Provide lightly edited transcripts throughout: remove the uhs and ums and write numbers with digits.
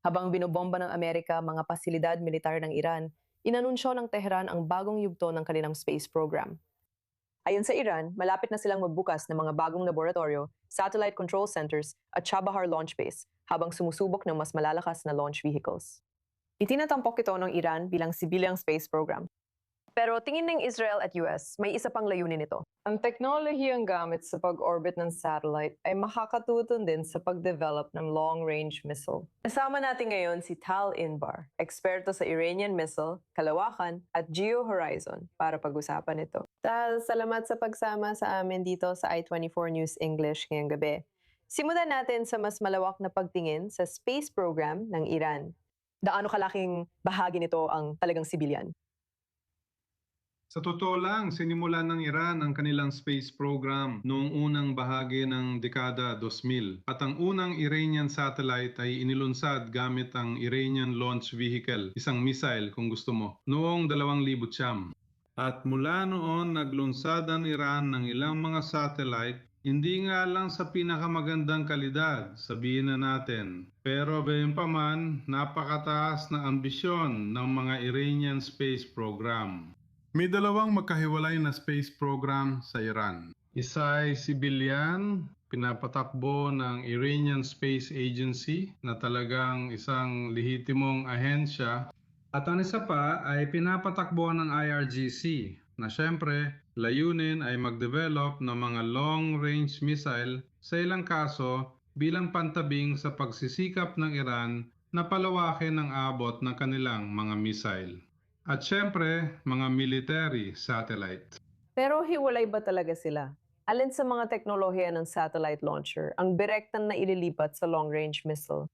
Habang binobomba ng Amerika mga pasilidad militar ng Iran, inanunsyo ng Tehran ang bagong yugto ng kanilang space program. Ayon sa Iran, malapit na silang magbukas ng mga bagong laboratorio, satellite control centers at Chabahar launch base habang sumusubok ng mas malalakas na launch vehicles. Itinatampok ito ng Iran bilang sibilyang space program. Pero tingin ng Israel at US, may isa pang layunin ito. Ang teknolohiyang gamit sa pag-orbit ng satellite ay makakatutun din sa pag-develop ng long-range missile. Kasama natin ngayon si Tal Inbar, eksperto sa Iranian missile, kalawakan at Geo Horizon para pag-usapan ito. Tal, salamat sa pagsama sa amin dito sa I24 News English ngayong gabi. Simulan natin sa mas malawak na pagtingin sa space program ng Iran. Gaano kalaking bahagi nito ang talagang sibilyan? Sa totoo lang, sinimulan ng Iran ang kanilang space program noong unang bahagi ng dekada 2000 at ang unang Iranian satellite ay inilunsad gamit ang Iranian Launch Vehicle, isang missile kung gusto mo, noong 2009. At mula noon naglunsad ang Iran ng ilang mga satellite, hindi nga lang sa pinakamagandang kalidad, sabihin na natin. Pero gayunpaman, napakataas na ambisyon ng mga Iranian space program. May dalawang magkahiwalay na space program sa Iran. Isa ay civilian, pinapatakbo ng Iranian Space Agency na talagang isang lehitimong ahensya. At ang isa pa ay pinapatakbo ng IRGC na syempre layunin ay mag-develop ng mga long-range missile sa ilang kaso bilang pantabing sa pagsisikap ng Iran na palawakin ang abot ng kanilang mga missile. At syempre, mga military satellite. Pero hiwalay ba talaga sila? Alin sa mga teknolohiya ng satellite launcher ang direktang na ililipat sa long-range missile?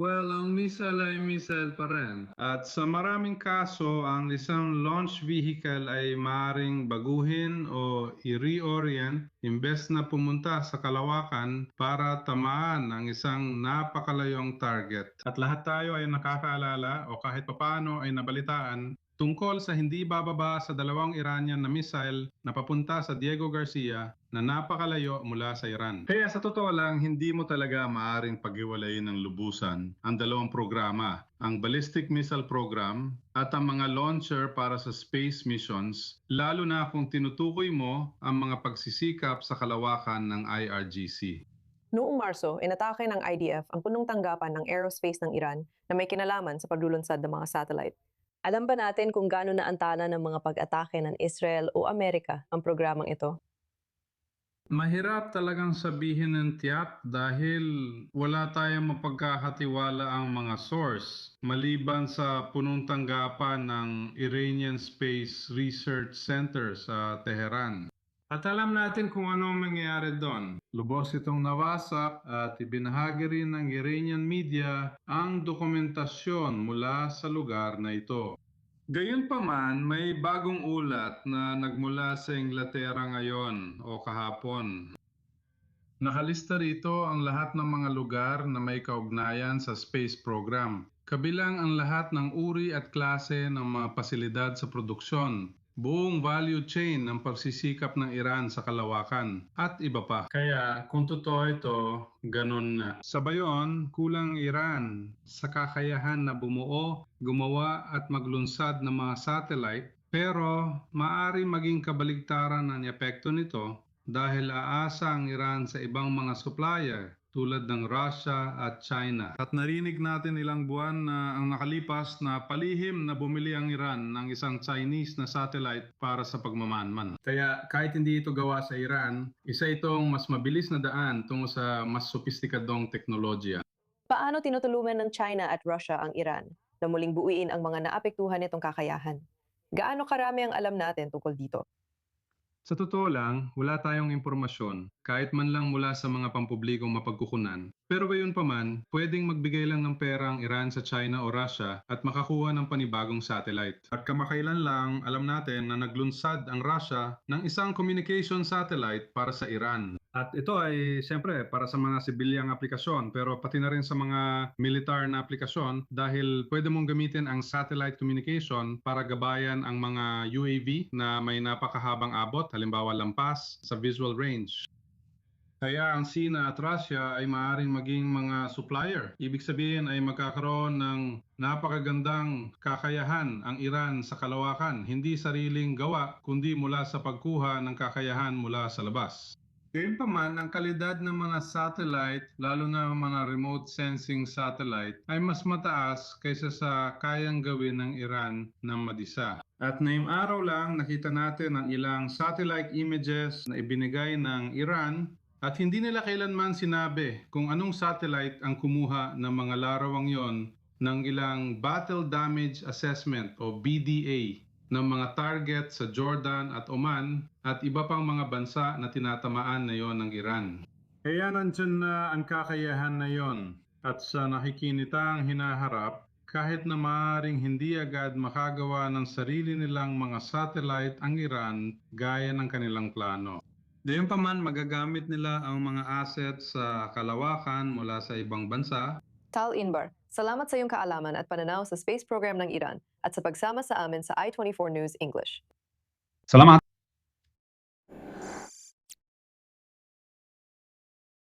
Well, ang missile ay missile pa rin. At sa maraming kaso, ang isang launch vehicle ay maaaring baguhin o i-reorient imbes na pumunta sa kalawakan para tamaan ang isang napakalayong target. At lahat tayo ay nakakaalala o kahit papaano ay nabalitaan tungkol sa hindi bababa sa dalawang Iranian na missile na papunta sa Diego Garcia na napakalayo mula sa Iran. Kaya sa totoo lang, hindi mo talaga maaring paghiwalayin ng lubusan ang dalawang programa, ang ballistic missile program at ang mga launcher para sa space missions, lalo na kung tinutukoy mo ang mga pagsisikap sa kalawakan ng IRGC. Noong Marso, inatake ng IDF ang punong tanggapan ng aerospace ng Iran na may kinalaman sa paglulunsad ng mga satellite. Alam ba natin kung gaano naantala ng mga pag-atake ng Israel o Amerika ang programang ito? Mahirap talagang sabihin ng tiyak dahil wala tayong mapagkakatiwala ang mga source maliban sa punong tanggapan ng Iranian Space Research Center sa Tehran. At alam natin kung ano ang mangyayari doon. Lubos itong nawasak at ibinahagi rin ng Iranian media ang dokumentasyon mula sa lugar na ito. Gayunpaman, may bagong ulat na nagmula sa Inglaterra ngayon o kahapon. Nakalista rito ang lahat ng mga lugar na may kaugnayan sa space program, kabilang ang lahat ng uri at klase ng mga pasilidad sa produksyon, buong value chain ng pagsisikap ng Iran sa kalawakan, at iba pa. Kaya kung totoo ito, ganun na. Sa bayon, kulang Iran sa kakayahan na bumuo, gumawa at maglunsad ng mga satellite, pero maaari maging kabaligtaran ang epekto nito dahil aasa ang Iran sa ibang mga supplier tulad ng Russia at China. At narinig natin ilang buwan na ang nakalipas na palihim na bumili ang Iran ng isang Chinese na satellite para sa pagmamanman. Kaya kahit hindi ito gawa sa Iran, isa itong mas mabilis na daan tungo sa mas sopistikadong teknolohiya. Paano tinutulungan ng China at Russia ang Iran na muling buuin ang mga naapektuhan nitong kakayahan? Gaano karami ang alam natin tungkol dito? Sa totoo lang, wala tayong impormasyon, kahit man lang mula sa mga pampublikong mapagkukunan. Pero gayunpaman, pwedeng magbigay lang ng pera ang Iran sa China o Russia at makakuha ng panibagong satellite. At kamakailan lang, alam natin na naglunsad ang Russia ng isang communication satellite para sa Iran. At ito ay siyempre para sa mga sibilyang aplikasyon pero pati na rin sa mga militar na aplikasyon dahil pwede mong gamitin ang satellite communication para gabayan ang mga UAV na may napakahabang abot, halimbawa lampas sa visual range. Kaya ang Sina at Russia ay maaaring maging mga supplier. Ibig sabihin ay magkakaroon ng napakagandang kakayahan ang Iran sa kalawakan, hindi sariling gawa, kundi mula sa pagkuha ng kakayahan mula sa labas. Gayunpaman, ang kalidad ng mga satellite, lalo na ang mga remote sensing satellite, ay mas mataas kaysa sa kayang gawin ng Iran na mag-isa. At ngayong araw lang, nakita natin ang ilang satellite images na ibinigay ng Iran at hindi nila kailanman sinabi kung anong satellite ang kumuha ng mga larawang yon ng ilang Battle Damage Assessment o BDA ng mga target sa Jordan at Oman at iba pang mga bansa na tinatamaan na yon ng Iran. Kaya nandyan na ang kakayahan na yon at sa nakikinitang hinaharap, kahit na maaaring hindi agad makagawa ng sarili nilang mga satellite ang Iran gaya ng kanilang plano. Gayunpaman, magagamit nila ang mga assets sa kalawakan mula sa ibang bansa. Tal Inbar, salamat sa iyong kaalaman at pananaw sa space program ng Iran at sa pagsama sa amin sa I-24 News English. Salamat!